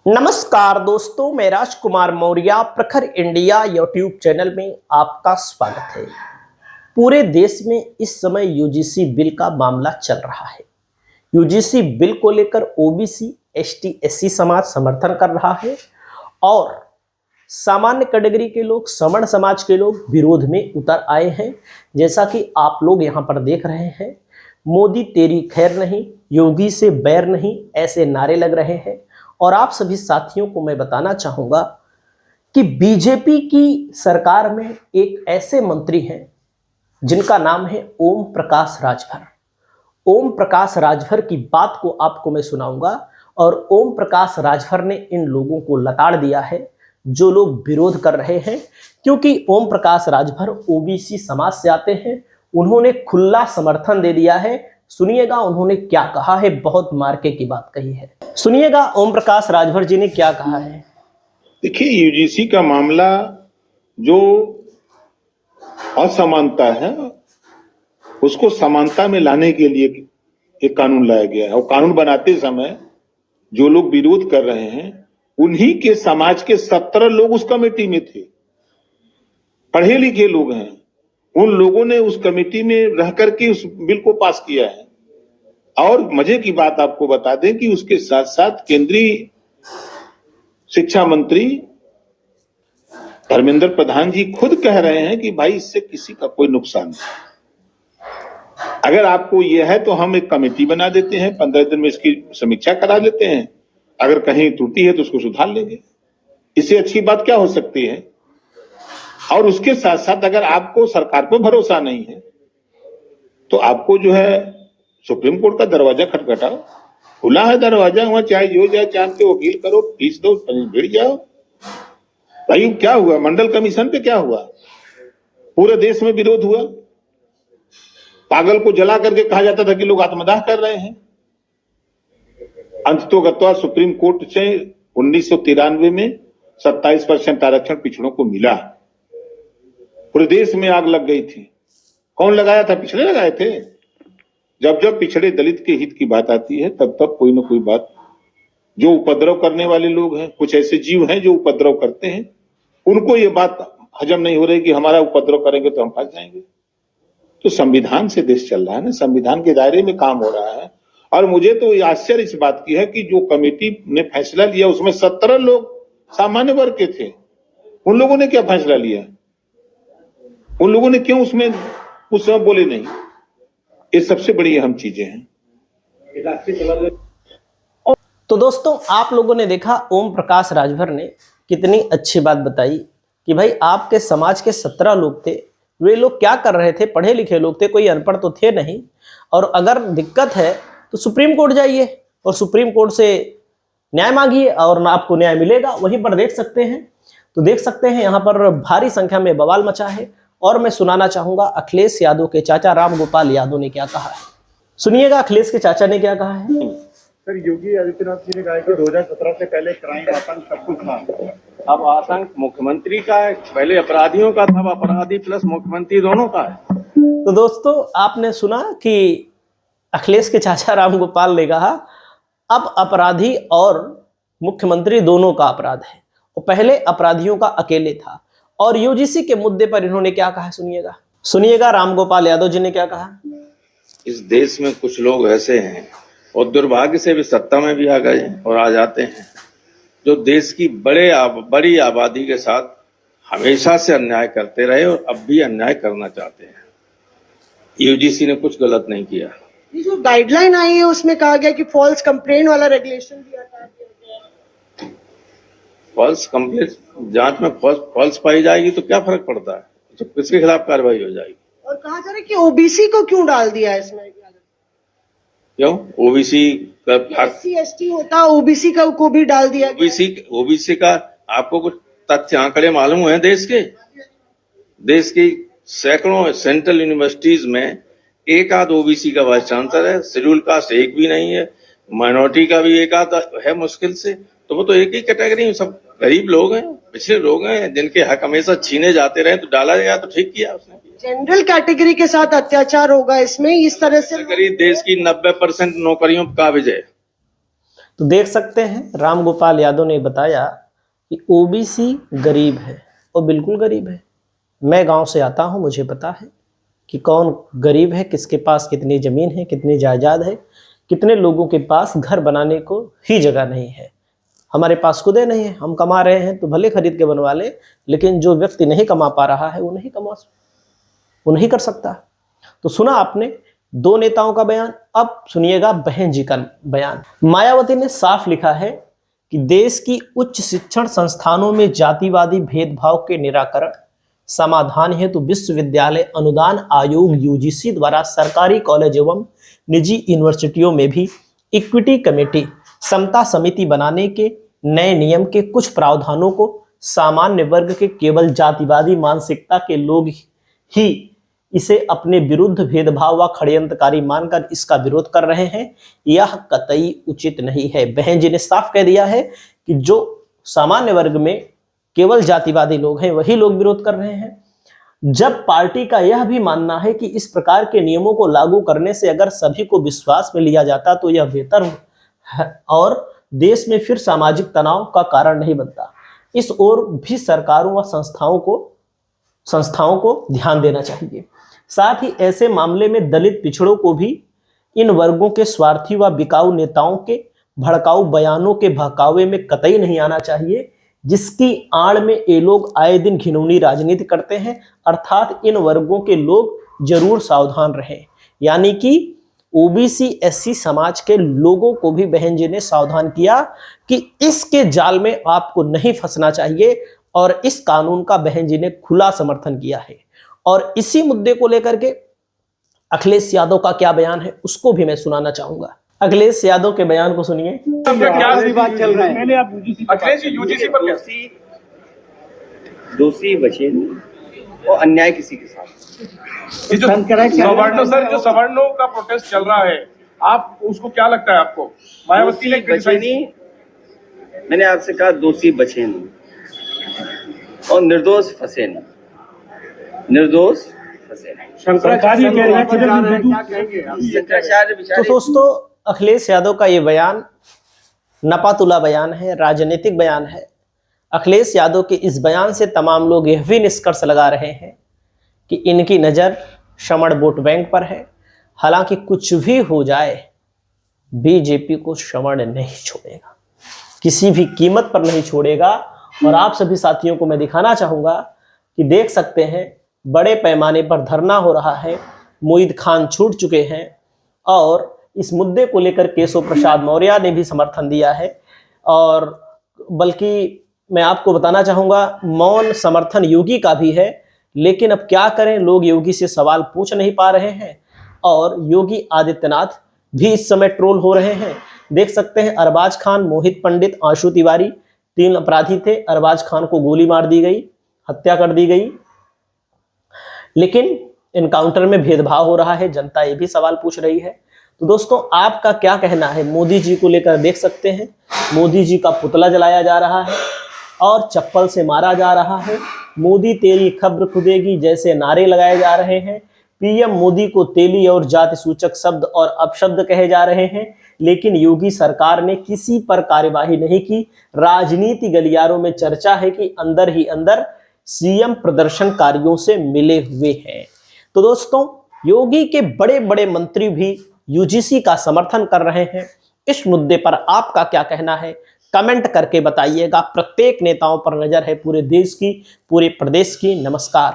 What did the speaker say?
नमस्कार दोस्तों, मैं राजकुमार मौर्य प्रखर इंडिया यूट्यूब चैनल में आपका स्वागत है। पूरे देश में इस समय यूजीसी बिल का मामला चल रहा है। यूजीसी बिल को लेकर ओबीसी, एसटी, एससी समाज समर्थन कर रहा है और सामान्य कैटेगरी के लोग, सवर्ण समाज के लोग विरोध में उतर आए हैं। जैसा कि आप लोग यहाँ पर देख रहे हैं, मोदी तेरी खैर नहीं, योगी से बैर नहीं, ऐसे नारे लग रहे हैं। और आप सभी साथियों को मैं बताना चाहूंगा कि बीजेपी की सरकार में एक ऐसे मंत्री हैं जिनका नाम है ओम प्रकाश राजभर। ओम प्रकाश राजभर की बात को आपको मैं सुनाऊंगा और ओम प्रकाश राजभर ने इन लोगों को लताड़ दिया है जो लोग विरोध कर रहे हैं, क्योंकि ओम प्रकाश राजभर ओबीसी समाज से आते हैं। उन्होंने खुला समर्थन दे दिया है। सुनिएगा उन्होंने क्या कहा है, बहुत मार्के की बात कही है। सुनिएगा ओम प्रकाश राजभर जी ने क्या कहा है। देखिए, यूजीसी का मामला जो असमानता है उसको समानता में लाने के लिए एक कानून लाया गया है और कानून बनाते समय जो लोग विरोध कर रहे हैं उन्हीं के समाज के 17 लोग उस कमेटी में थे, पढ़े लिखे लोग हैं। उन लोगों ने उस कमेटी में रह करके उस बिल को पास किया है। और मजे की बात आपको बता दें कि उसके साथ साथ केंद्रीय शिक्षा मंत्री धर्मेंद्र प्रधान जी खुद कह रहे हैं कि भाई इससे किसी का कोई नुकसान नहीं। अगर आपको यह है तो हम एक कमेटी बना देते हैं, 15 दिन में इसकी समीक्षा करा लेते हैं, अगर कहीं त्रुटि है तो उसको सुधार लेंगे। इससे अच्छी बात क्या हो सकती है। और उसके साथ साथ अगर आपको सरकार पर भरोसा नहीं है तो आपको जो है सुप्रीम कोर्ट का दरवाजा खटखटाओ, खुला है दरवाजा, वहां चाहे जो जाए चांद के वकील करो, फीस दो, भिड़ जाओ। भाई क्या हुआ, मंडल कमीशन पे क्या हुआ, पूरे देश में विरोध हुआ। पागल को जला करके कहा जाता था कि लोग आत्मदाह कर रहे हैं। अंततोगत्वा सुप्रीम कोर्ट से 1993 में 27% आरक्षण पिछड़ों को मिला। पूरे देश में आग लग गई थी। कौन लगाया था? पिछड़े लगाए थे। जब जब पिछड़े दलित के हित की बात आती है तब तब कोई ना कोई बात, जो उपद्रव करने वाले लोग हैं, कुछ ऐसे जीव हैं जो उपद्रव करते हैं, उनको ये बात हजम नहीं हो रही कि हमारा उपद्रव करेंगे तो हम फंस जाएंगे। तो संविधान से देश चल रहा है ना, संविधान के दायरे में काम हो रहा है। और मुझे तो आश्चर्य इस बात की है कि जो कमेटी ने फैसला लिया उसमें 17 लोग सामान्य वर्ग के थे। उन लोगों ने क्या फैसला लिया? उन लोगों ने क्यों उसमें उस समय बोले नहीं? ये सबसे बड़ी अहम चीजें हैं। तो दोस्तों, आप लोगों ने देखा ओम प्रकाश राजभर ने कितनी अच्छी बात बताई कि भाई आपके समाज के 17 लोग थे, वे लोग क्या कर रहे थे, पढ़े लिखे लोग थे, कोई अनपढ़ तो थे नहीं। और अगर दिक्कत है तो सुप्रीम कोर्ट जाइए और सुप्रीम कोर्ट से न्याय मांगिए और आपको न्याय मिलेगा। वहीं पर देख सकते हैं, तो देख सकते हैं यहाँ पर भारी संख्या में बवाल मचा है। और मैं सुनाना चाहूंगा अखिलेश यादव के चाचा राम गोपाल यादव ने क्या कहा है। सुनिएगा अखिलेश के चाचा ने क्या कहा है। सर, योगी आदित्यनाथ जी ने कहा कि 2017 से पहले क्राइम, आतंक सब कुछ था। अब आतंक मुख्यमंत्री का है, पहले अपराधियों का था, अपराधी प्लस मुख्यमंत्री दोनों का है। तो दोस्तों, आपने सुना कि अखिलेश के चाचा राम गोपाल ने कहा अब अपराधी और मुख्यमंत्री दोनों का अपराध है, और पहले अपराधियों का अकेले था। और यूजीसी के मुद्दे पर इन्होंने क्या कहा, सुनिएगा राम गोपाल यादव जी ने क्या कहा। इस देश में कुछ लोग ऐसे हैं और दुर्भाग्य से भी सत्ता में भी आ गए और आ जाते हैं, जो देश की बड़ी आबादी के साथ हमेशा से अन्याय करते रहे और अब भी अन्याय करना चाहते हैं। यूजीसी ने कुछ गलत नहीं किया। ये जो गाइडलाइन आई है उसमें कहा गया कि फॉल्स कंप्लेंट वाला रेगुलेशन भी हटा दिया गया है। फॉल्स कंप्लेंट जांच में फॉल्स पाई जाएगी तो क्या फर्क पड़ता है, तो किसके खिलाफ कार्रवाई हो जाएगी। और कहा जा रहा है कि ओबीसी को क्यों डाल दिया है इसमें? क्यों? ओबीसी का एससी एसटी होता, ओबीसी को भी डाल दिया। ओबीसी का आपको कुछ तथ्य आंकड़े मालूम है? देश की सैकड़ों सेंट्रल यूनिवर्सिटीज में एक आध ओबीसी का वाइस चांसलर है, शेड्यूल कास्ट एक भी नहीं है, माइनॉरिटी का भी एक आध है मुश्किल से। तो वो तो एक ही कैटेगरी में सब गरीब लोग हैं, पिछड़े लोग हैं, जिनके हक हमेशा छीने जाते रहे। तो डाला गया तो ठीक किया उसने। जनरल कैटेगरी के साथ अत्याचार होगा इसमें, इस तरह से देश की 90% नौकरियों का विजय। तो देख सकते हैं रामगोपाल यादव ने बताया कि ओबीसी गरीब है और बिल्कुल गरीब है। मैं गांव से आता हूं, मुझे पता है कि कौन गरीब है, किसके पास कितनी ज़मीन है, कितनी जायदाद है, कितने लोगों के पास घर बनाने को ही जगह नहीं है। हमारे पास खुदे नहीं है, हम कमा रहे हैं तो भले खरीद के बनवा ले, लेकिन जो व्यक्ति नहीं कमा पा रहा है वो नहीं कर सकता। तो सुना आपने दो नेताओं का बयान, अब सुनिएगा बहन जी का बयान। मायावती ने साफ लिखा है कि देश की उच्च शिक्षण संस्थानों में जातिवादी भेदभाव के निराकरण समाधान हेतु विश्वविद्यालय अनुदान आयोग यूजीसी द्वारा सरकारी कॉलेज एवं निजी यूनिवर्सिटियों में भी इक्विटी कमेटी समता समिति बनाने के नए नियम के कुछ प्रावधानों को सामान्य वर्ग के केवल जातिवादी मानसिकता के लोग ही इसे अपने विरुद्ध भेदभाव व षड्यंत्रकारी मानकर इसका विरोध कर रहे हैं, यह कतई उचित नहीं है। बहन जी ने साफ कह दिया है कि जो सामान्य वर्ग में केवल जातिवादी लोग हैं वही लोग विरोध कर रहे हैं, जब पार्टी का यह भी मानना है कि इस प्रकार के नियमों को लागू करने से अगर सभी को विश्वास में लिया जाता तो यह बेहतर है और देश में फिर सामाजिक तनाव का कारण नहीं बनता। इस ओर भी सरकारों व संस्थाओं को ध्यान देना चाहिए। साथ ही ऐसे मामले में दलित पिछड़ों को भी इन वर्गों के स्वार्थी व बिकाऊ नेताओं के भड़काऊ बयानों के बहकावे में कतई नहीं आना चाहिए, जिसकी आड़ में ये लोग आए दिन घिनौनी राजनीति करते हैं। अर्थात इन वर्गों के लोग जरूर सावधान रहें। यानी कि ओबीसी एससी समाज के लोगों को भी बहन जी ने सावधान किया कि इसके जाल में आपको नहीं फंसना चाहिए, और इस कानून का बहन जी ने खुला समर्थन किया है। और इसी मुद्दे को लेकर के अखिलेश यादव का क्या बयान है उसको भी मैं सुनाना चाहूंगा। अखिलेश यादव के बयान को सुनिए। क्या विवाद चल रहा है? पहले आप अखिलेश जी यूजीसी पर क्या? दोषी बचे नहीं और अन्याय किसी के साथ। ये जो सवर्णों का प्रोटेस्ट चल रहा है, आप उसको क्या लगता है आपको? मायावती ने बचे नहीं, मैंने आपसे कहा दोषी बचे नहीं और निर्दोष फंसे नहीं, निर्दोष फंसे नहीं। शंकराचार्य तो दोस्तों अखिलेश यादव का ये बयान नपातुला बयान है, राजनीतिक बयान है। अखिलेश यादव के इस बयान से तमाम लोग यह भी निष्कर्ष लगा रहे हैं कि इनकी नज़र श्रमण वोट बैंक पर है। हालांकि कुछ भी हो जाए बीजेपी को श्रमण नहीं छोड़ेगा, किसी भी कीमत पर नहीं छोड़ेगा। और आप सभी साथियों को मैं दिखाना चाहूँगा कि देख सकते हैं बड़े पैमाने पर धरना हो रहा है, मोहित खान छूट चुके हैं और इस मुद्दे को लेकर केशव प्रसाद मौर्य ने भी समर्थन दिया है। और बल्कि मैं आपको बताना चाहूँगा मौन समर्थन योगी का भी है, लेकिन अब क्या करें, लोग योगी से सवाल पूछ नहीं पा रहे हैं और योगी आदित्यनाथ भी इस समय ट्रोल हो रहे हैं। देख सकते हैं अरबाज खान, मोहित पंडित, आशु तिवारी 3 अपराधी थे। अरबाज खान को गोली मार दी गई, हत्या कर दी गई, लेकिन एनकाउंटर में भेदभाव हो रहा है, जनता ये भी सवाल पूछ रही है। तो दोस्तों आपका क्या कहना है मोदी जी को लेकर? देख सकते हैं मोदी जी का पुतला जलाया जा रहा है और चप्पल से मारा जा रहा है। मोदी तेरी खबर खुदेगी जैसे नारे लगाए जा रहे हैं। पीएम मोदी को तेली और जाति सूचक शब्द और अपशब्द कहे जा रहे हैं, लेकिन योगी सरकार ने किसी पर कार्यवाही नहीं की। राजनीति गलियारों में चर्चा है कि अंदर ही अंदर सीएम प्रदर्शनकारियों से मिले हुए हैं। तो दोस्तों योगी के बड़े बड़े मंत्री भी यूजीसी का समर्थन कर रहे हैं। इस मुद्दे पर आपका क्या कहना है कमेंट करके बताइएगा। प्रत्येक नेताओं पर नजर है पूरे देश की, पूरे प्रदेश की। नमस्कार।